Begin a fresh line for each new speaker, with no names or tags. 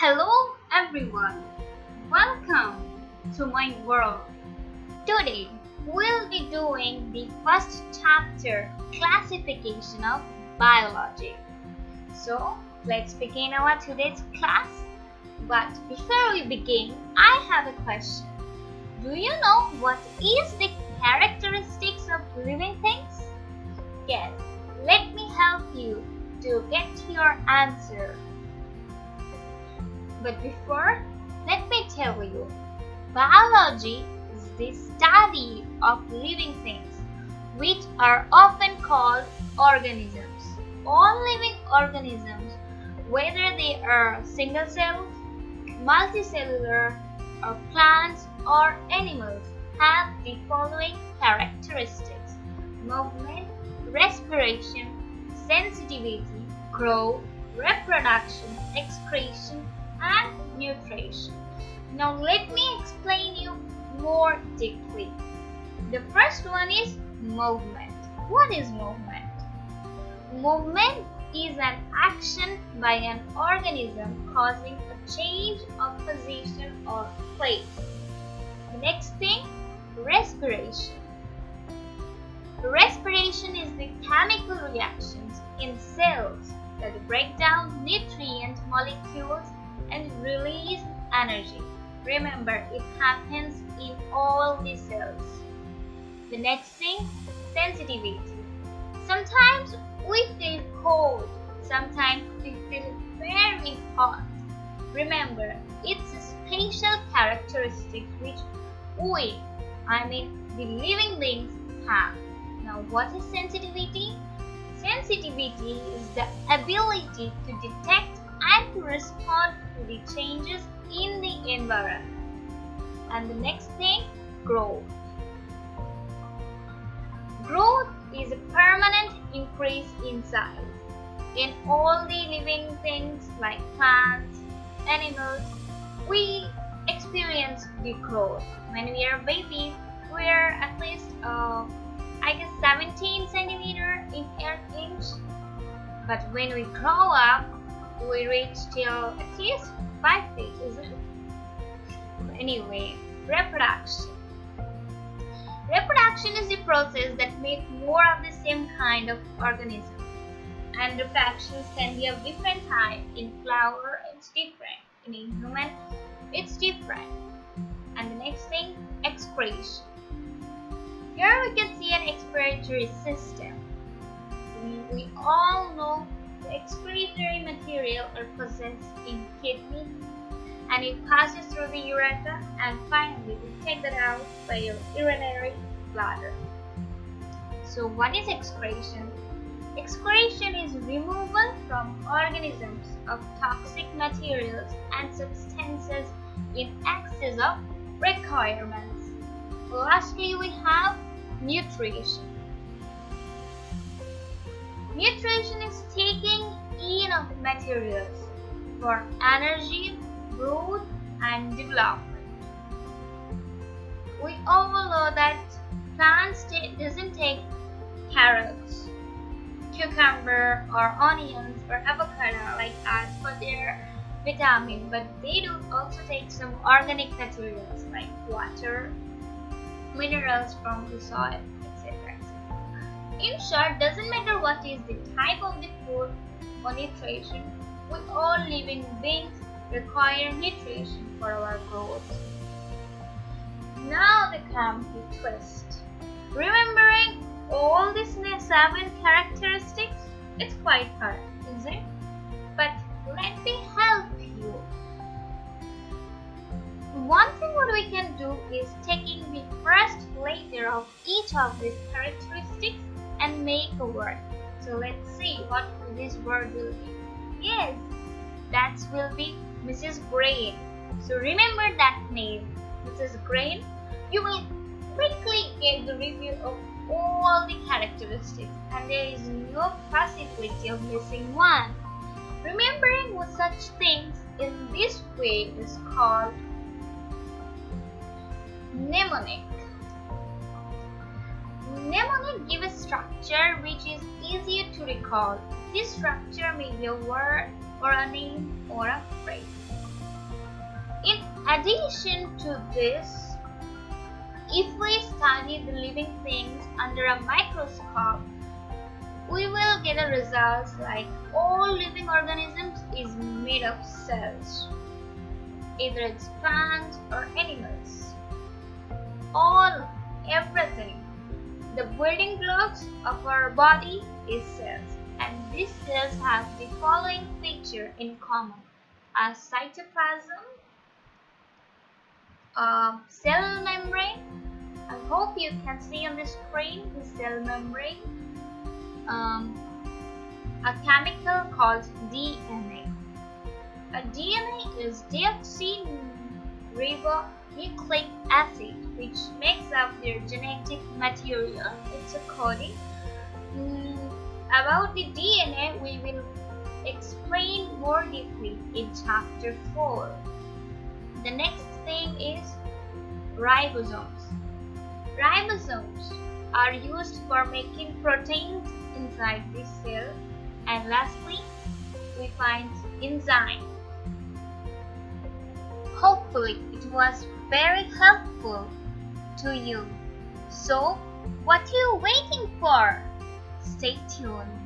Hello everyone, welcome to my world. Today we'll be doing the first chapter, classification of biology. So let's begin our today's class. But before we begin, I have a question. Do you know what is the characteristics of living things? Yes, let me help you to get your answer. But before, let me tell you, biology is the study of living things, which are often called organisms. All living organisms, whether they are single-celled, multicellular, or plants or animals, have the following characteristics: movement, respiration, sensitivity, growth, reproduction, excretion, and nutrition. Now let me explain you more deeply. The first one is movement. What is movement? Movement is an action by an organism causing a change of position or place. The next thing, respiration. Respiration is the chemical reactions in cells that break down nutrient molecules and release energy. Remember, it happens in all the cells. The next thing, sensitivity. Sometimes we feel cold, sometimes we feel very hot. Remember, it's a special characteristic which the living beings have. Now, what is sensitivity? Sensitivity is the ability to detect and to respond to the changes in the environment. And the next thing, growth. Growth is a permanent increase in size. In all the living things like plants, animals, we experience the growth. When we are babies, we are at least 17 centimeter in an inch. But when we grow up, we reach till at least 5 feet, isn't it? Anyway, reproduction. Reproduction is the process that makes more of the same kind of organism. And reproductions can be of different type. In flower, it's different. In human, it's different. And the next thing, excretion. Here we can see an excretory system. We all know the excretory material are possessed in kidney, and it passes through the urethra, and finally we take that out by your urinary bladder. So what is excretion? Excretion is removal from organisms of toxic materials and substances in excess of requirements. Lastly, we have nutrition. Nutrition is taking in of materials for energy, growth, and development. We all know that plants doesn't take carrots, cucumber, or onions or avocado like us for their vitamin, but they do also take some organic materials like water, minerals from the soil, etc. In short, doesn't matter what is the type of the food or nutrition, we all living beings require nutrition for our growth. Now the complete twist. Remembering all these 7 characteristics, it's quite hard, isn't it? But let me help you. One thing what we can do is taking the first letter of each of these characteristics and make a word. So let's see what this word will be. Yes, that will be Mrs. Grain. So remember that name, Mrs. Grain. You will quickly get the review of all the characteristics, and there is no possibility of missing one. Remembering what such things in this way is called mnemonic. Mnemonic gives a structure which is easier to recall. This structure may be a word or a name or a phrase. addition to this, if we study the living things under a microscope, we will get a result like all living organisms is made of cells. Either it's plants or animals. Everything. The building blocks of our body is cells, and these cells have the following feature in common: a cytoplasm, a cell membrane. I hope you can see on the screen the cell membrane. A chemical called DNA. A DNA is deoxyribonucleic acid, which makes up their genetic material. It's a coding. About the DNA, we will explain more deeply in chapter 4. The next thing is ribosomes. Ribosomes are used for making proteins inside the cell. And lastly, we find enzyme. Hopefully, it was very helpful to you. So, what are you waiting for? Stay tuned.